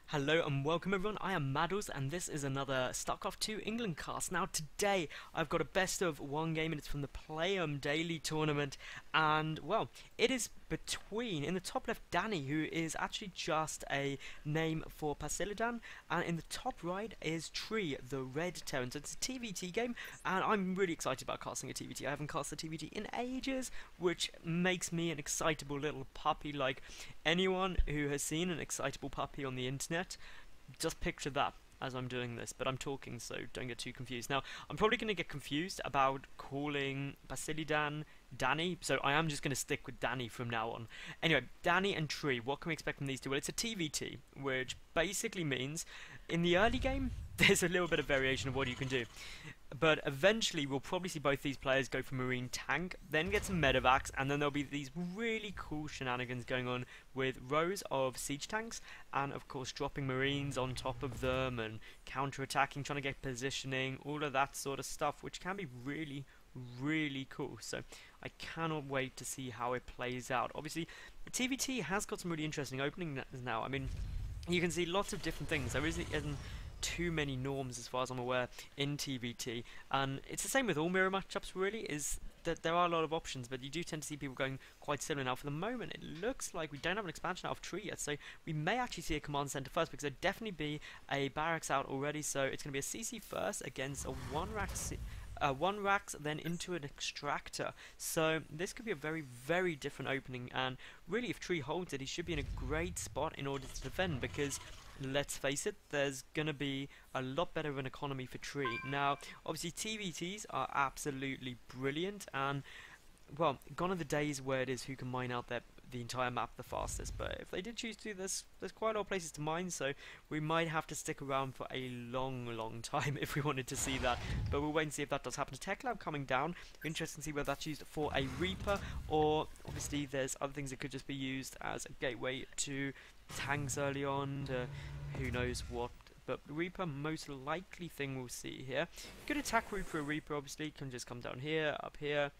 Hello and welcome everyone, I am Madals and this is another StarCraft 2 England cast. Now today I've got a best of one game and it's from the Playhem daily tournament, and well, it is between, in the top left, Danny, who is actually just a name for Pasildan, and in the top right is Tree, the red Terran. So it's a TvT game and I'm really excited about casting a TvT. I haven't cast a TvT in ages, which makes me an excitable little puppy. Like anyone who has seen an excitable puppy on the internet, just picture that as I'm doing this, but I'm talking, so don't get too confused. Now, I'm probably going to get confused about calling Pasildan Danny, so I am just going to stick with Danny from now on. Anyway, Danny and Tree, what can we expect from these two? Well, it's a TvT, which basically means in the early game, there's a little bit of variation of what you can do. But eventually we'll probably see both these players go for Marine Tank, then get some Medevacs, and then there'll be these really cool shenanigans going on with rows of Siege Tanks, and of course dropping Marines on top of them, and counter-attacking, trying to get positioning, all of that sort of stuff, which can be really cool. So I cannot wait to see how it plays out. Obviously, TvT has got some really interesting openings now. I mean, you can see lots of different things. There isn't too many norms as far as I'm aware in TvT, and it's the same with all mirror matchups really, is that there are a lot of options, but you do tend to see people going quite similar. Now for the moment it looks like we don't have an expansion out of Tree yet, so we may actually see a command center first, because there'd definitely be a barracks out already, so it's going to be a CC first against a one racks, then into an extractor. So this could be a very different opening, and really if Tree holds it, he should be in a great spot in order to defend, because let's face it, there's going to be a lot better of an economy for Tree. Now, obviously TvTs are absolutely brilliant, and well, gone are the days where it is who can mine out the entire map the fastest, but if they did choose to, there's quite a lot of places to mine, so we might have to stick around for a long time if we wanted to see that, but we'll wait and see if that does happen. Tech Lab coming down, interesting to see whether that's used for a Reaper, or obviously there's other things that could just be used as a gateway to tanks early on, to who knows what. But Reaper, most likely thing we'll see here. Good attack route for a Reaper, obviously, can just come down here, up here,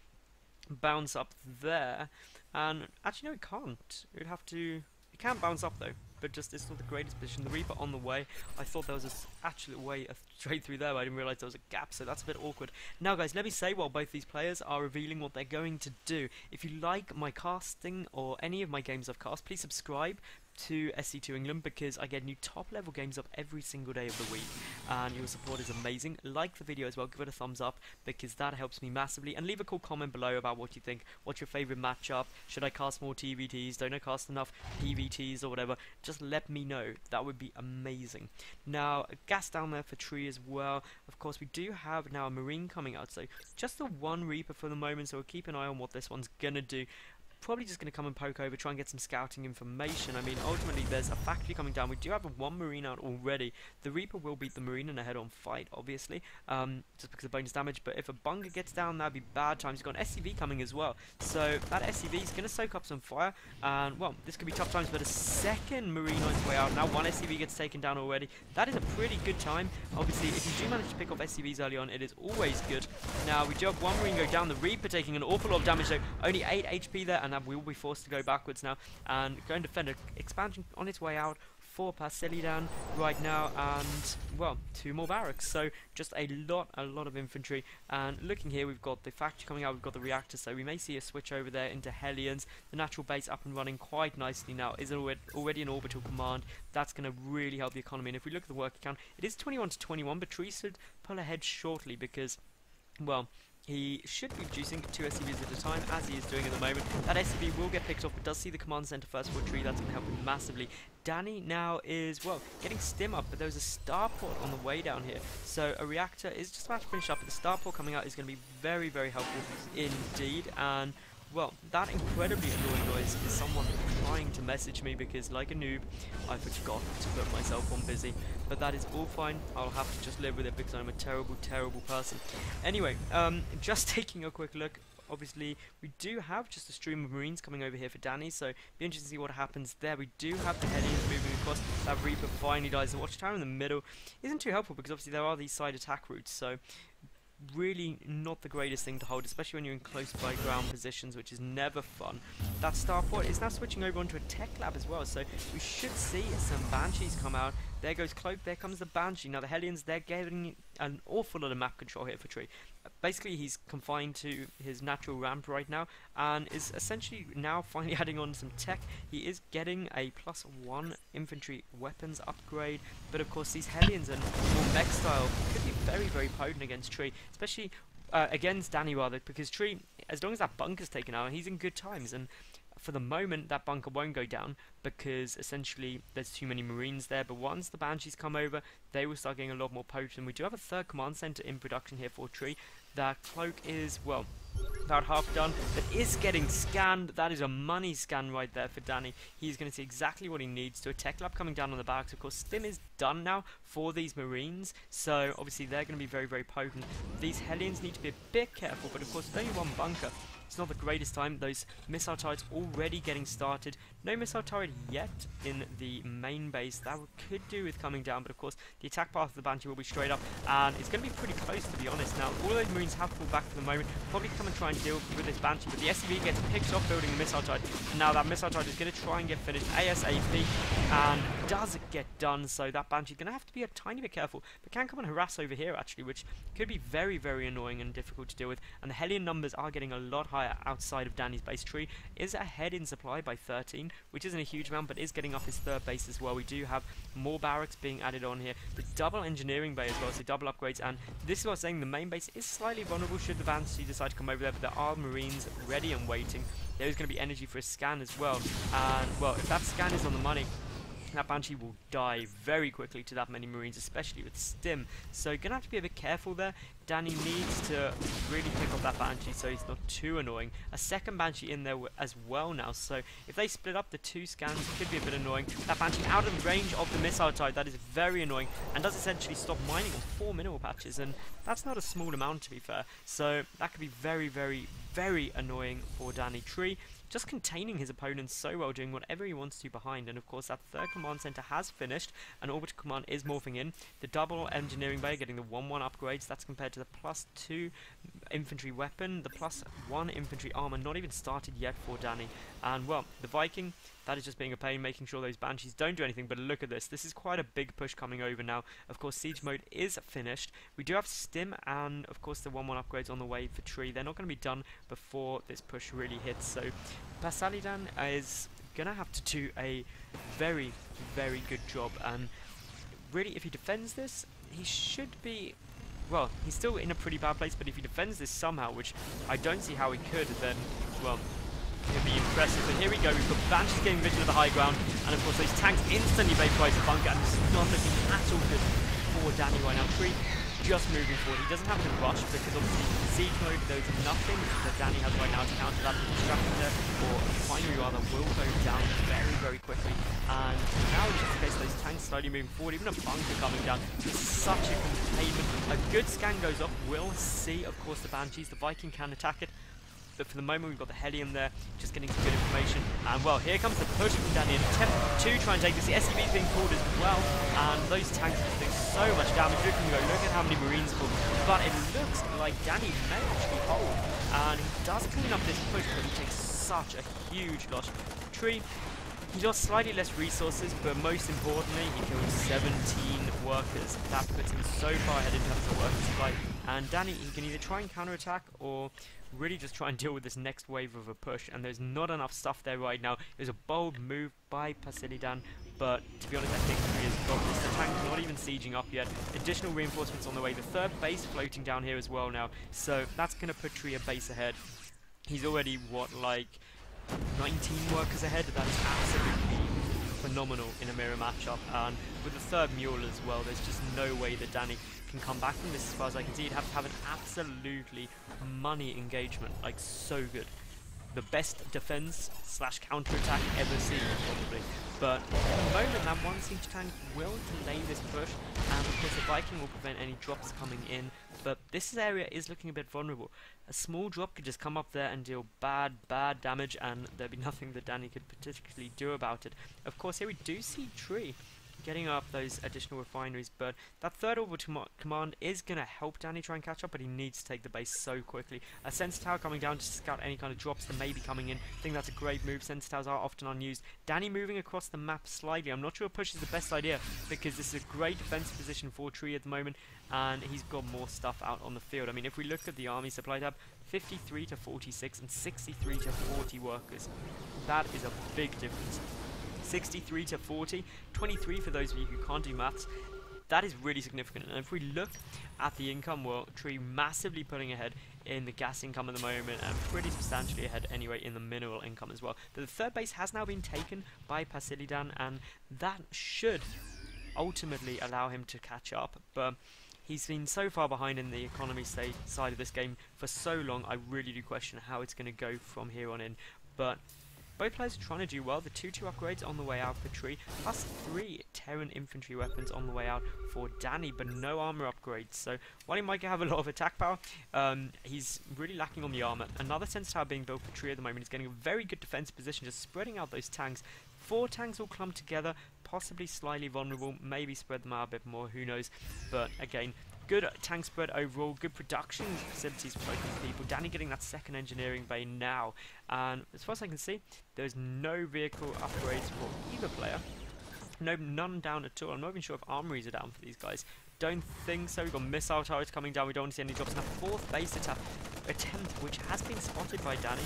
bounce up there, and actually no, it can't. It would have to. It can bounce up though, but just it's not the greatest position. The Reaper on the way. I thought there was a actual way straight through there, but I didn't realise there was a gap, so that's a bit awkward. Now guys, let me say, while both these players are revealing what they're going to do, if you like my casting or any of my games I've cast, please subscribe to SC2 England, because I get new top level games up every single day of the week, and your support is amazing. Like the video as well, give it a thumbs up, because that helps me massively, and leave a cool comment below about what you think. What's your favourite matchup? Should I cast more TvTs? Don't I cast enough PvTs or whatever? Just let me know, that would be amazing. Now, gas down there for Tree as well. Of course, we do have now a Marine coming out, so just the one Reaper for the moment, so we'll keep an eye on what this one's gonna do. Probably just going to come and poke over, try and get some scouting information. I mean, ultimately there's a factory coming down. We do have one Marine out already. The Reaper will beat the Marine in a head-on fight, obviously, just because of bonus damage, but if a Bunker gets down, that'd be bad times. You've got an SCV coming as well, so that SCV is going to soak up some fire, and well, this could be tough times, but a second Marine on its way out. Now one SCV gets taken down already. That is a pretty good time. Obviously, if you do manage to pick off SCVs early on, it is always good. Now, we do have one Marine go down. The Reaper taking an awful lot of damage, though. Only 8 HP there, and we will be forced to go backwards now and go and defend. An expansion on its way out for Pasildan right now, and well, 2 more barracks, so just a lot of infantry. And looking here, we've got the factory coming out, we've got the reactor, so we may see a switch over there into Hellions. The natural base up and running quite nicely now, is already an orbital command. That's going to really help the economy, and if we look at the work account, it is 21 to 21, but Tree should pull ahead shortly, because well, he should be producing 2 SCVs at a time, as he is doing at the moment. That SCV will get picked off, but does see the command center first for Tree. That's going to help him massively. Danny now is, well, getting stim up, but there's a starport on the way down here. So a reactor is just about to finish up, but the starport coming out is going to be very helpful indeed. And well, that incredibly annoying noise is someone trying to message me, because like a noob, I forgot to put myself on busy. But that is all fine, I'll have to just live with it, because I'm a terrible person. Anyway, just taking a quick look, obviously we do have just a stream of Marines coming over here for Danny, so be interesting to see what happens there. We do have the Hellions moving across. That Reaper finally dies. The Watchtower in the middle isn't too helpful, because obviously there are these side attack routes, so really not the greatest thing to hold, especially when you're in close by ground positions, which is never fun. That starport is now switching over onto a tech lab as well, so we should see some Banshees come out. There goes Cloak, there comes the Banshee. Now the Hellions, they're getting an awful lot of map control here for Tree. Basically, he's confined to his natural ramp right now, and is essentially now finally adding on some tech. He is getting a +1 infantry weapons upgrade, but of course these Hellions and more mech style could be very, very potent against Tree, especially against Danny rather, because Tree, as long as that bunker's taken out, he's in good times, and for the moment that bunker won't go down because essentially there's too many Marines there, but once the Banshees come over, they will start getting a lot more potent. We do have a third command center in production here for Tree. That Cloak is, well, about half done, but is getting scanned. That is a money scan right there for Danny. He's going to see exactly what he needs. To a tech lab coming down on the barracks. Of course, Stim is done now for these Marines, so obviously they're going to be very, very potent. These Hellions need to be a bit careful, but of course, with only one bunker, it's not the greatest time. Those missile turrets already getting started. No missile turret yet in the main base. That could do with coming down, but of course the attack path of the Banshee will be straight up, and it's going to be pretty close, to be honest. Now all those Marines have to fall back for the moment, probably come and try and deal with this Banshee, but the SCV gets picked off building the missile turret, and now that missile turret is going to try and get finished ASAP, and does get done, so that Banshee's going to have to be a tiny bit careful, but can come and harass over here actually, which could be very, very annoying and difficult to deal with. And the Hellion numbers are getting a lot higher outside of Danny's base. Tree is ahead in supply by 13, which isn't a huge amount, but is getting up his third base as well. We do have more barracks being added on here, the double engineering bay as well, so double upgrades, and this is what I was saying, the main base is slightly vulnerable should the Banshee decide to come over there, but there are Marines ready and waiting. There is going to be energy for a scan as well, and well, if that scan is on the money, that Banshee will die very quickly to that many Marines, especially with Stim. So gonna have to be a bit careful there. Danny needs to really pick up that Banshee so he's not too annoying. A second Banshee in there as well now, so if they split up the two scans, it could be a bit annoying. That Banshee out of range of the missile type, that is very annoying, and does essentially stop mining on 4 mineral patches, and that's not a small amount to be fair. So that could be very, very, very annoying for Danny. Tree just containing his opponents so well, doing whatever he wants to behind, and of course that third command center has finished, and orbital command is morphing in. The double engineering bay getting the 1-1 upgrades, that's compared to the +2 infantry weapon, the +1 infantry armor not even started yet for Danny, and well, the Viking, that is just being a pain, making sure those Banshees don't do anything, but look at this, this is quite a big push coming over now. Of course siege mode is finished, we do have Stim and of course the 1-1 upgrades on the way for Tree. They're not going to be done before this push really hits, so Pasildan is going to have to do a very, very good job, and really if he defends this, he should be, well, he's still in a pretty bad place, but if he defends this somehow, which I don't see how he could, then, well, it'll be impressive. But here we go, we've got Banshees getting vision of the high ground, and of course those tanks instantly vaporize the bunker, and it's not looking at all good for Danny right now. Tree just moving forward, he doesn't have to rush, because obviously siege mode, there's nothing that Danny has right now to counter that. The Constructor, or Refinery rather, will go down very, very quickly, and now it's just in case those tanks slowly moving forward, even a bunker coming down. This is such a containment. A good scan goes off, we'll see of course the Banshees, the Viking can attack it, but for the moment we've got the Hellion there, just getting some good information, and well, here comes the push from Danny, an attempt to try and take this. The SCV is being pulled as well, and those tanks are doing so much damage. Look at how many Marines pulled, but it looks like Danny may actually hold, and he does clean up this push, but he takes such a huge loss. Tree, he lost slightly less resources, but most importantly, he killed 17 workers. That puts him so far ahead in terms of worker supply, and Danny, he can either try and counterattack, or really just try and deal with this next wave of a push, and there's not enough stuff there right now. It was a bold move by Pasildan, but to be honest, I think Tree has got this. The tank's not even sieging up yet. Additional reinforcements on the way. The third base floating down here as well now, so that's going to put Tree a base ahead. He's already, what, like 19 workers ahead? That is absolutely phenomenal in a mirror matchup, and with the third mule as well, there's just no way that Danny can come back from this. As far as I can see, he'd have to have an absolutely money engagement, like so good. The best defense slash counter attack ever seen, probably. But at the moment, that one siege tank will delay this push, and of course the Viking will prevent any drops coming in, but this area is looking a bit vulnerable. A small drop could just come up there and deal bad damage, and there'd be nothing that Danny could particularly do about it. Of course, here we do see Tree getting up those additional refineries, but that third orbital command is going to help Danny try and catch up, but he needs to take the base so quickly. A sensor tower coming down to scout any kind of drops that may be coming in. I think that's a great move. Sensor towers are often unused. Danny moving across the map slightly. I'm not sure push is the best idea, because this is a great defensive position for Tree at the moment, and he's got more stuff out on the field. I mean, if we look at the army supply tab, 53 to 46 and 63 to 40 workers. That is a big difference. 63 to 40, 23 for those of you who can't do maths. That is really significant. And if we look at the income, well, Tree massively pulling ahead in the gas income at the moment, and pretty substantially ahead anyway in the mineral income as well. But the third base has now been taken by Pasildan, and that should ultimately allow him to catch up. But he's been so far behind in the economy side of this game for so long, I really do question how it's going to go from here on in. But both players are trying to do well. The 2-2 upgrades on the way out for Tree, plus 3 Terran infantry weapons on the way out for Danny, but no armor upgrades. So while he might have a lot of attack power, he's really lacking on the armor. Another sensor tower being built for Tree at the moment. He's getting a very good defensive position, just spreading out those tanks. 4 tanks all clumped together, possibly slightly vulnerable, maybe spread them out a bit more, who knows. But again, good tank spread overall, good production facilities for both these people. Danny getting that second engineering bay now, and as far as I can see, there's no vehicle upgrades for either player. None down at all. I'm not even sure if armories are down for these guys. Don't think so. We've got missile turrets coming down. We don't want to see any drops. And a 4th base attempt, which has been spotted by Danny,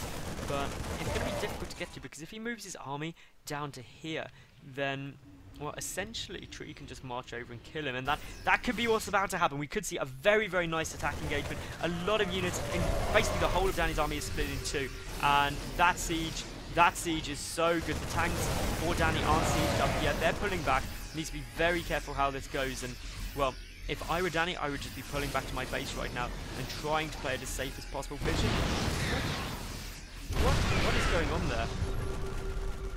but it's going to be difficult to get to, because if he moves his army down to here, then, well, essentially Tree can just march over and kill him, and that could be what's about to happen. We could see a very, very nice attack engagement. A lot of units, in basically the whole of Danny's army is split in 2, and that siege is so good. The tanks for Danny aren't sieged up yet. They're pulling back. Needs to be very careful how this goes, and, well, if I were Danny, I would just be pulling back to my base right now and trying to play it as safe as possible. Vision? What is going on there?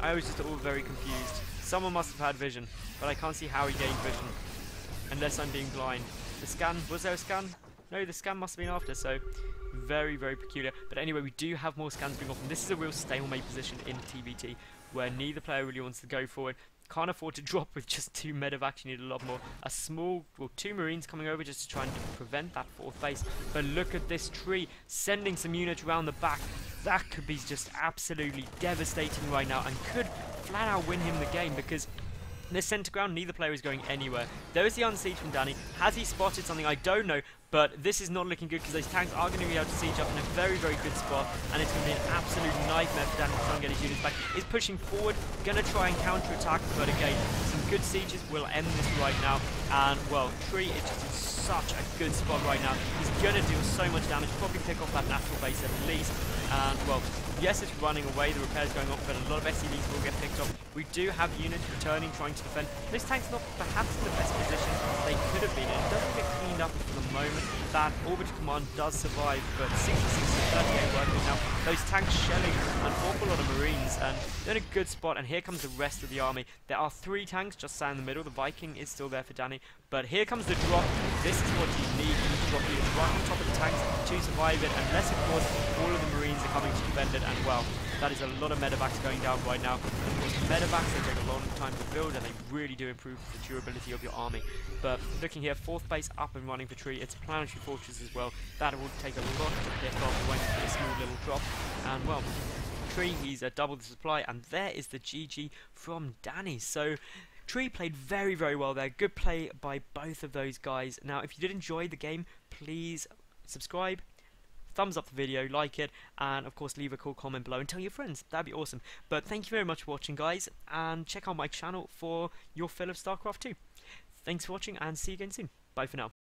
I was just all very confused. Someone must have had vision, but I can't see how he gained vision, unless I'm being blind. The scan, was there a scan? No, the scan must have been after, so very, very peculiar. But anyway, we do have more scans being off, and this is a real stalemate position in TvT, where neither player really wants to go forward. Can't afford to drop with just 2 medevacs, you need a lot more. A small, well, 2 marines coming over just to try and prevent that 4th base. But look at this Tree, sending some units around the back. That could be just absolutely devastating right now, and could flat out win him the game, because this centre ground, neither player is going anywhere. There is the unsiege from Danny. Has he spotted something? I don't know. But this is not looking good, because those tanks are going to be able to siege up in a very, very good spot, and it's going to be an absolute nightmare for Danny to try and get his units back. He's pushing forward, going to try and counter-attack, but again, some good sieges will end this right now. And, well, Tree is just in such a good spot right now. He's going to do so much damage, probably pick off that natural base at least. And, well, yes, it's running away, the repair's going off, but a lot of SCVs will get picked off. We do have units returning, trying to defend. This tank's not perhaps in the best position they could have been in. It doesn't get cleaned up for the moment. That orbital command does survive, but 66 to 38 working now. Those tanks shelling an awful lot of marines, and they're in a good spot, and here comes the rest of the army. There are 3 tanks just sat in the middle. The Viking is still there for Danny, but here comes the drop. This is what you need. You need to drop units right on top of the tanks to survive it, unless, of course, all of the marines are coming to defend it, and, well, that is a lot of medevacs going down right now. And of course, medevacs, they take a long time to build, and they really do improve the durability of your army. But looking here, 4th base up and running for Tree. It's a planetary fortress as well. That will take a lot to pick off. It won't be a small little drop. And, well, Tree, he's doubled the supply, and there is the GG from Danny. So Tree played very, very well there. Good play by both of those guys. Now, if you did enjoy the game, please subscribe, thumbs up the video, like it, and of course leave a cool comment below and tell your friends. That'd be awesome. But thank you very much for watching, guys, and check out my channel for your fill of StarCraft 2. Thanks for watching, and see you again soon. Bye for now.